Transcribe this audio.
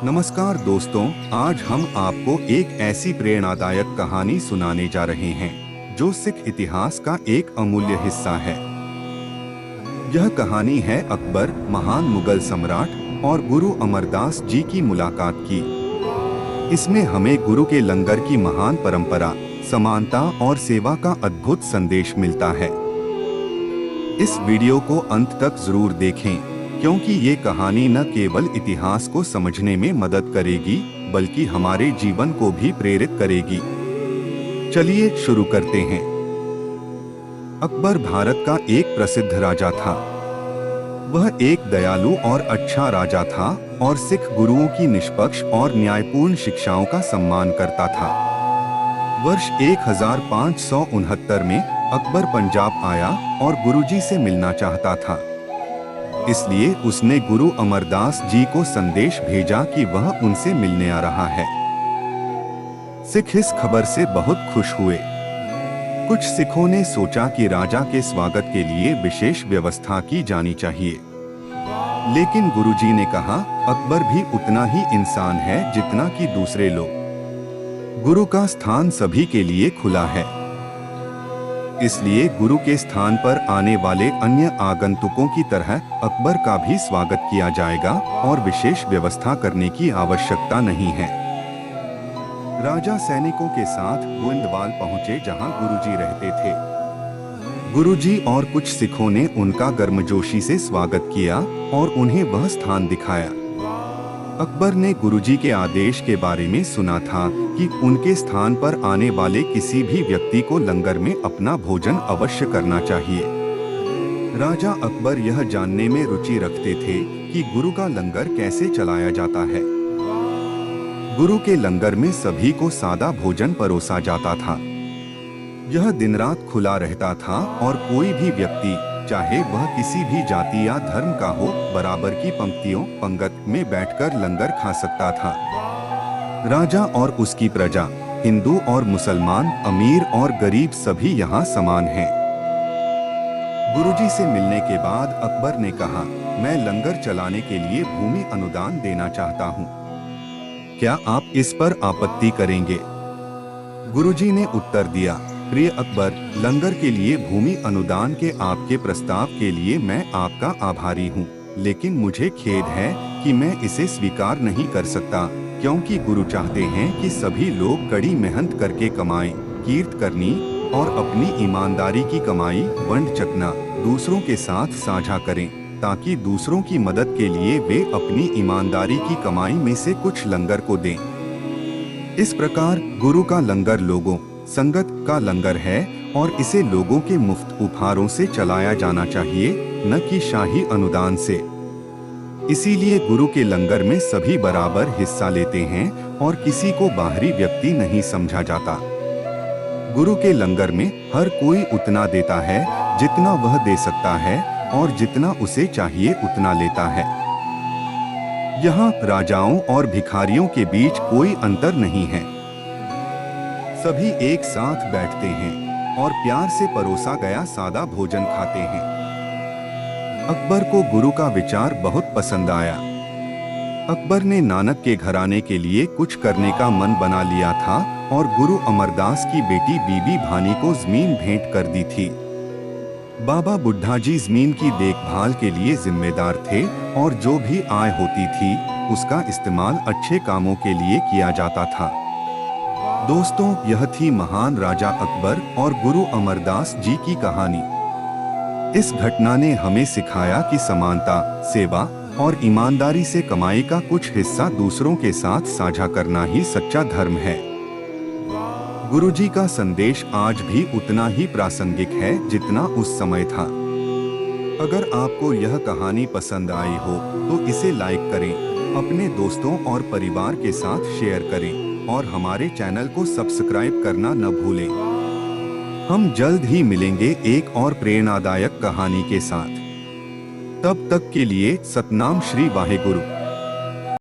नमस्कार दोस्तों, आज हम आपको एक ऐसी प्रेरणादायक कहानी सुनाने जा रहे हैं जो सिख इतिहास का एक अमूल्य हिस्सा है। यह कहानी है अकबर, महान मुगल सम्राट और गुरु अमरदास जी की मुलाकात की। इसमें हमें गुरु के लंगर की महान परंपरा, समानता और सेवा का अद्भुत संदेश मिलता है। इस वीडियो को अंत तक जरूर देखें, क्योंकि ये कहानी न केवल इतिहास को समझने में मदद करेगी, बल्कि हमारे जीवन को भी प्रेरित करेगी। चलिए शुरू करते हैं। अकबर भारत का एक प्रसिद्ध राजा था। वह एक दयालु और अच्छा राजा था और सिख गुरुओं की निष्पक्ष और न्यायपूर्ण शिक्षाओं का सम्मान करता था। वर्ष 1569 में अकबर पंजाब आया और गुरुजी से मिलना चाहता था। इसलिए उसने गुरु अमरदास जी को संदेश भेजा कि वह उनसे मिलने आ रहा है। सिख इस खबर से बहुत खुश हुए। कुछ सिखों ने सोचा कि राजा के स्वागत के लिए विशेष व्यवस्था की जानी चाहिए, लेकिन गुरुजी ने कहा, अकबर भी उतना ही इंसान है जितना कि दूसरे लोग। गुरु का स्थान सभी के लिए खुला है, इसलिए गुरु के स्थान पर आने वाले अन्य आगंतुकों की तरह अकबर का भी स्वागत किया जाएगा और विशेष व्यवस्था करने की आवश्यकता नहीं है। राजा सैनिकों के साथ गोविंदवाल पहुंचे, जहां गुरुजी रहते थे। गुरुजी और कुछ सिखों ने उनका गर्मजोशी से स्वागत किया और उन्हें वह स्थान दिखाया। अकबर ने गुरुजी के आदेश के बारे में सुना था कि उनके स्थान पर आने वाले किसी भी व्यक्ति को लंगर में अपना भोजन अवश्य करना चाहिए। राजा अकबर यह जानने में रुचि रखते थे कि गुरु का लंगर कैसे चलाया जाता है। गुरु के लंगर में सभी को सादा भोजन परोसा जाता था। यह दिन रात खुला रहता था और कोई भी व्यक्ति, चाहे वह किसी भी जाति या धर्म का हो, बराबर की पंगत में बैठकर लंगर खा सकता था। राजा और उसकी प्रजा, हिंदू और मुसलमान, अमीर और गरीब सभी यहाँ समान हैं। गुरुजी से मिलने के बाद अकबर ने कहा, मैं लंगर चलाने के लिए भूमि अनुदान देना चाहता हूँ। क्या आप इस पर आपत्ति करेंगे? गुरुजी ने उत्तर दिया, प्रिय अकबर, लंगर के लिए भूमि अनुदान के आपके प्रस्ताव के लिए मैं आपका आभारी हूँ, लेकिन मुझे खेद है कि मैं इसे स्वीकार नहीं कर सकता, क्योंकि गुरु चाहते हैं कि सभी लोग कड़ी मेहनत करके कमाएं, कीर्त करनी और अपनी ईमानदारी की कमाई वंड चकना दूसरों के साथ साझा करें, ताकि दूसरों की मदद के लिए वे अपनी ईमानदारी की कमाई में से कुछ लंगर को दें। इस प्रकार गुरु का लंगर लोगों, संगत का लंगर है और इसे लोगों के मुफ्त उपहारों से चलाया जाना चाहिए, न कि शाही अनुदान से। इसीलिए गुरु के लंगर में सभी बराबर हिस्सा लेते हैं और किसी को बाहरी व्यक्ति नहीं समझा जाता। गुरु के लंगर में हर कोई उतना देता है जितना वह दे सकता है और जितना उसे चाहिए उतना लेता है। यहाँ राजाओं और भिखारियों के बीच कोई अंतर नहीं है। सभी एक साथ बैठते हैं और प्यार से परोसा गया सादा भोजन खाते हैं। अकबर को गुरु का विचार बहुत पसंद आया। अकबर ने नानक के घराने के लिए कुछ करने का मन बना लिया था और गुरु अमरदास की बेटी बीबी भानी को जमीन भेंट कर दी थी। बाबा बुढ़ा जी जमीन की देखभाल के लिए जिम्मेदार थे और जो भी आय होती थी उसका इस्तेमाल अच्छे कामों के लिए किया जाता था। दोस्तों, यह थी महान राजा अकबर और गुरु अमरदास जी की कहानी। इस घटना ने हमें सिखाया कि समानता, सेवा और ईमानदारी से कमाई का कुछ हिस्सा दूसरों के साथ साझा करना ही सच्चा धर्म है। गुरुजी का संदेश आज भी उतना ही प्रासंगिक है जितना उस समय था। अगर आपको यह कहानी पसंद आई हो तो इसे लाइक करें, अपने दोस्तों और परिवार के साथ शेयर करें और हमारे चैनल को सब्सक्राइब करना न भूलें। हम जल्द ही मिलेंगे एक और प्रेरणादायक कहानी के साथ। तब तक के लिए सतनाम श्री वाहेगुरु।